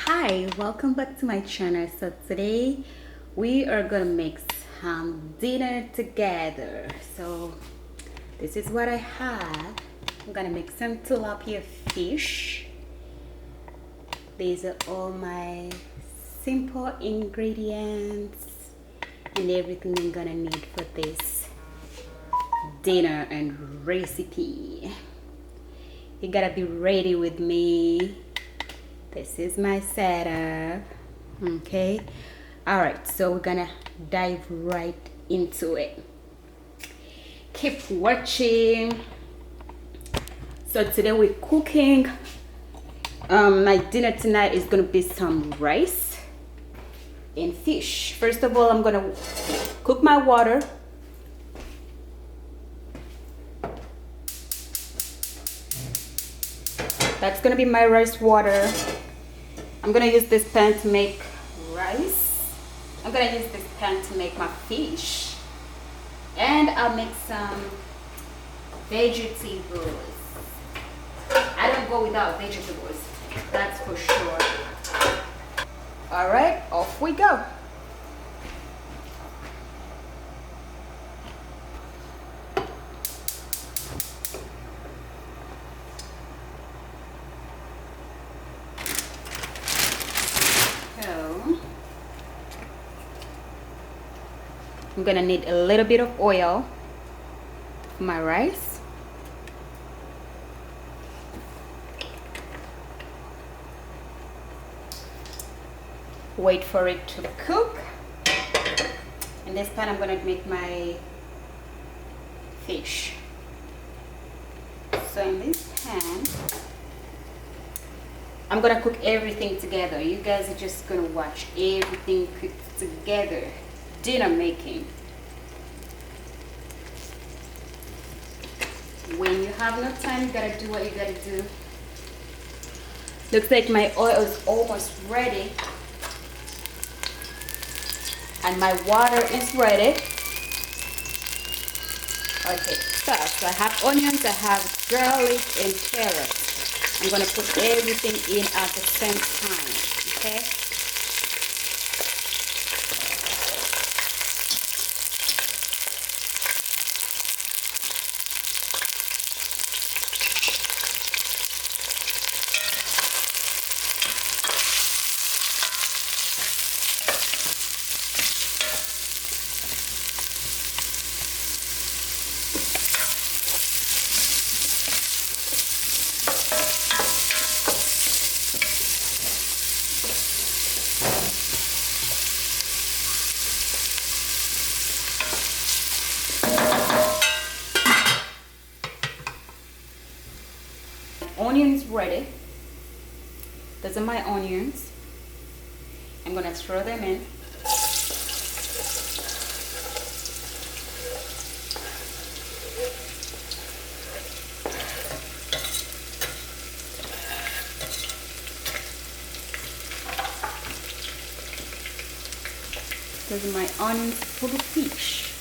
Hi, welcome back to my channel. So today we are gonna make some dinner together. So this is what I have. I'm gonna make some tilapia fish. These are all my simple ingredients and everything I'm gonna need for this dinner and recipe. You gotta be ready with me. This is my setup. Okay, all right, so we're gonna dive right into it. Keep watching. So today we're cooking. My dinner tonight is gonna be some rice and fish. First of all, I'm gonna cook my water. That's gonna be my rice water. I'm gonna use this pan to make rice. I'm gonna use this pan to make my fish. And I'll make some vegetables. I don't go without vegetables, that's for sure. All right, off we go. I'm gonna need a little bit of oil for my rice. Wait for it to cook. In this pan I'm gonna make my fish. So in this pan I'm gonna cook everything together. You guys are just gonna watch everything cooked together. Dinner making. When you have no time, you gotta do what you gotta do. Looks like my oil is almost ready. And my water is ready. Okay, so I have onions, I have garlic and carrots. I'm gonna put everything in at the same time, okay? Onions ready. Those are my onions. I'm gonna throw them in. Those are my onions for the fish.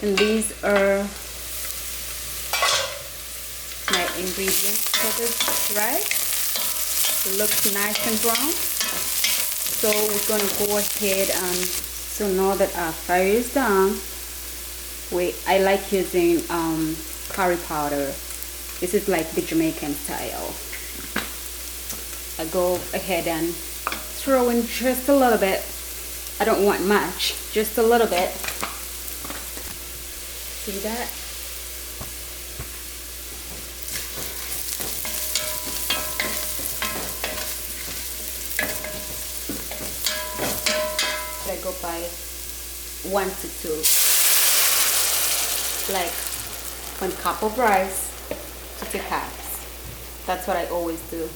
And these are my ingredients for this rice. It looks nice and brown. So we're gonna go ahead and, so now that our fire is down, I like using curry powder. This is like the Jamaican style. I go ahead and throw in just a little bit. I don't want much, just a little bit. See that? I go by 1 to 2, like 1 cup of rice to 2 cups. That's what I always do.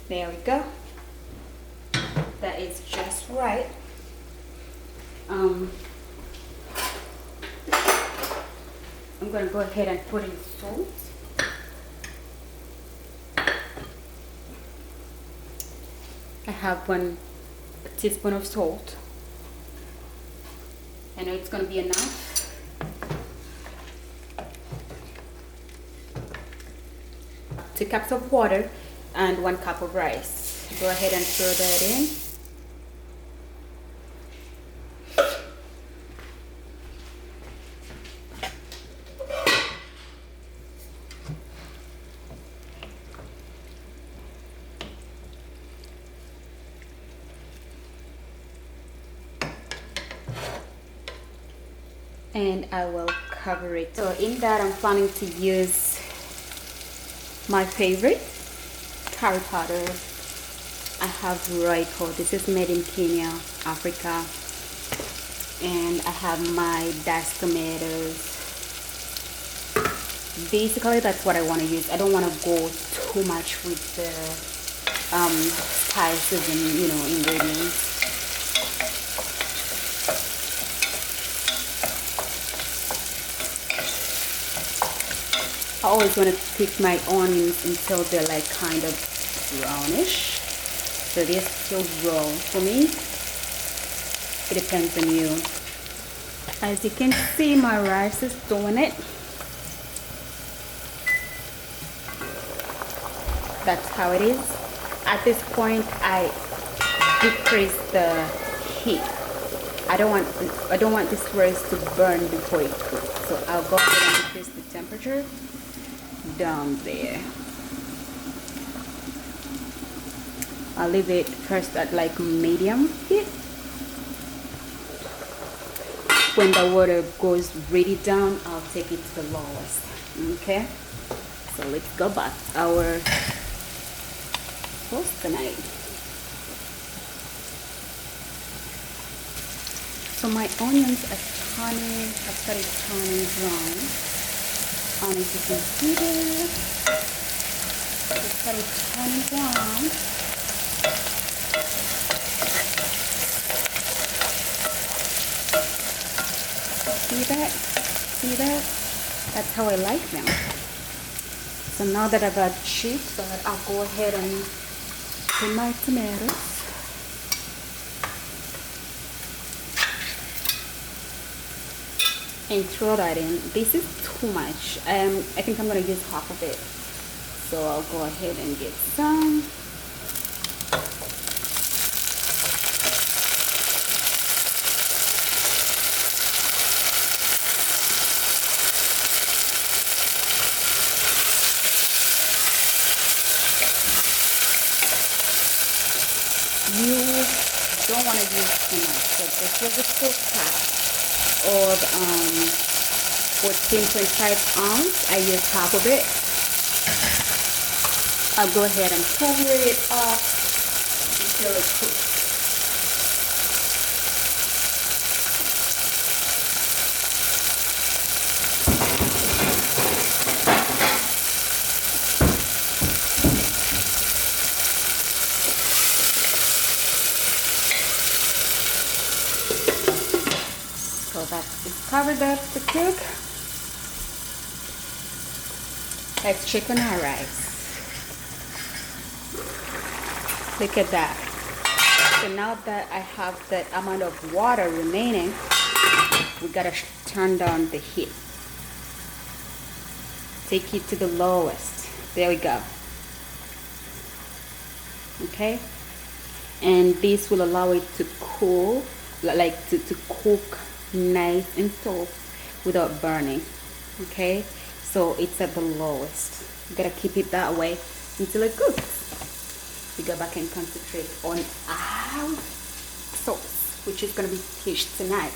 There we go. That is just right. I'm gonna go ahead and put in salt. I have 1 teaspoon of salt. I know it's gonna be enough. 2 cups of water and 1 cup of rice. Go ahead and throw that in. And I will cover it. So in that, I'm planning to use my favorite curry powder. I have royco. This is made in Kenya, Africa. And I have my diced tomatoes. Basically, that's what I want to use. I don't want to go too much with the spices and, you know, ingredients. I always want to cook my onions until they're like kind of brownish. So they're still raw for me. It depends on you. As you can see, my rice is doing it. That's how it is. At this point, I decrease the heat. I don't want this rice to burn before it cooks. So I'll go ahead and decrease the temperature down there. I'll leave it first at like medium heat. When the water goes really down, I'll take it to the lowest. Okay, so let's go back our toast tonight. So my onions are turning, I've started turning brown. And as you can see there, it started turning brown. See that? See that? That's how I like them. So now that I've got chips, I'll go ahead and put my tomatoes. And throw that in. This is too much. I think I'm gonna use half of it. So I'll go ahead and get some. You don't want to use too much. So this was a full cup of 14.5 ounce. I used half of it. I'll go ahead and cover it up until it cooks. So that is covered up to cook. Let's check on our rice. Look at that. So now that I have that amount of water remaining, we gotta turn down the heat. Take it to the lowest. There we go. Okay? And this will allow it to cool, like to cook nice and soft without burning. Okay, so it's at the lowest. You gotta keep it that way until it cooks. We go back and concentrate on our sauce, which is gonna be fished tonight.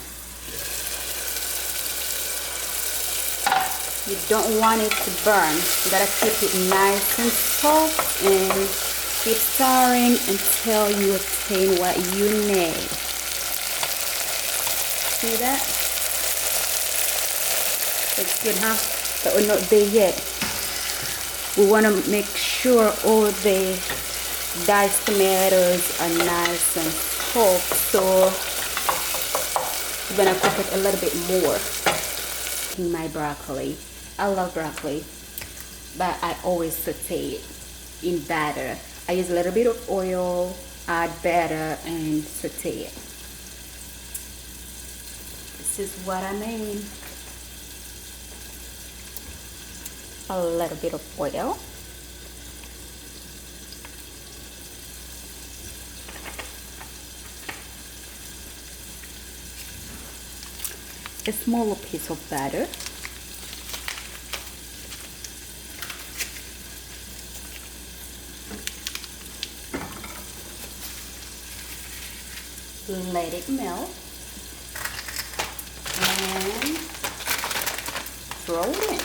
You don't want it to burn. You gotta keep it nice and soft and keep stirring until you obtain what you need. See that? It's good, huh? But we're not there yet. We want to make sure all the diced tomatoes are nice and soft, so we're gonna cook it a little bit more. In my broccoli, I love broccoli, but I always saute it in batter. I use a little bit of oil, add batter, and saute it. This is what I mean. A little bit of oil, a smaller piece of butter. Let it melt and throw it in.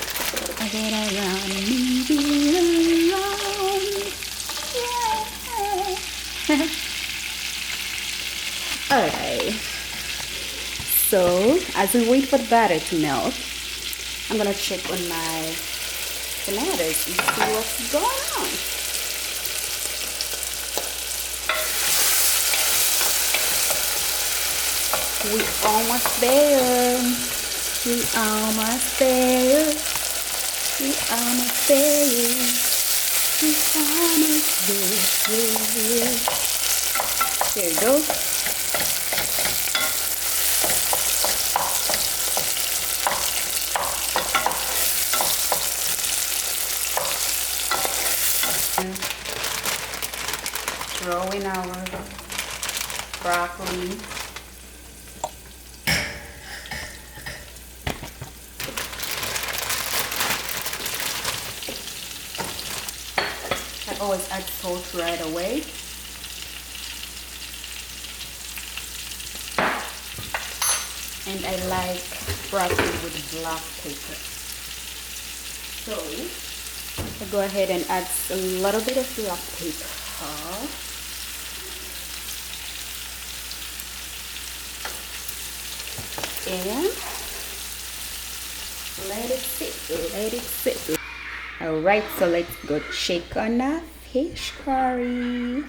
I get around, move it around, yeah. Alright, so as we wait for the batter to melt, I'm gonna check on my tomatoes and see what's going on. We almost there. We almost there. We almost there. We almost there. There you go. Throw in our broccoli. I always add salt right away. And I like broccoli with black pepper. So I go ahead and add a little bit of black pepper. And let it sit. Alright, so let's go check on our fish curry.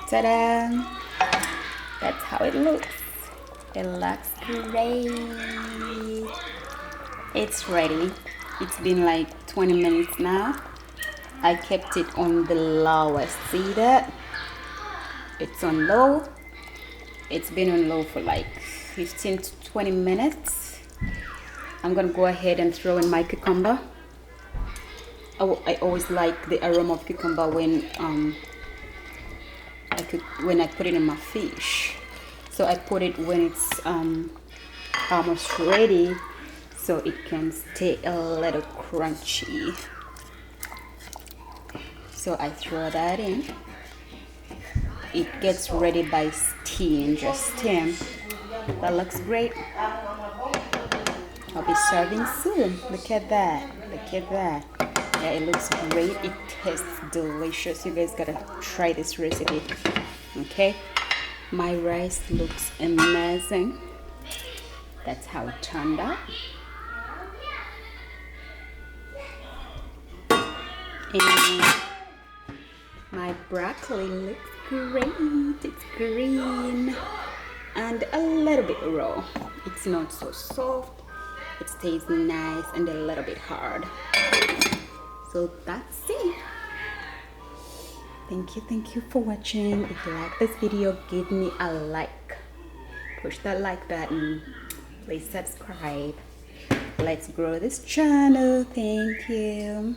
Ta-da! That's how it looks. It looks great. It's ready. It's been like 20 minutes now. I kept it on the lowest. See that? It's on low. It's been on low for like 15 to 20 minutes. I'm gonna go ahead and throw in my cucumber. I always like the aroma of cucumber when I put it in my fish. So I put it when it's almost ready, so it can stay a little crunchy. So I throw that in. It gets ready by steam, just steam. That looks great. I'll be serving soon. Look at that. Look at that. Yeah, it looks great. It tastes delicious. You guys gotta try this recipe. Okay, my rice looks amazing. That's how it turned out. And my broccoli looks great. It's green and a little bit raw. It's not so soft. It stays nice and a little bit hard. So that's it. Thank you for watching. If you like this video, give me a like. Push that like button. Please subscribe. Let's grow this channel. Thank you.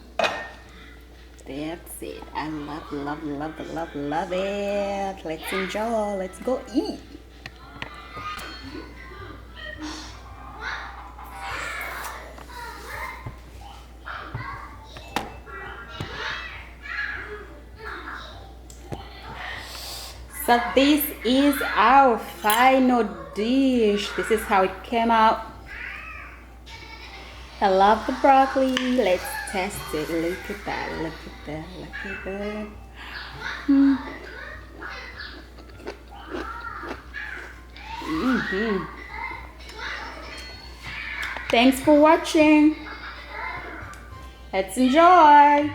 That's it. I love it. Let's enjoy. Let's go eat. So this is our final dish. This is how it came out. I love the broccoli. Let's test it. Look at that. Look at that. Look at that. Thanks for watching. Let's enjoy.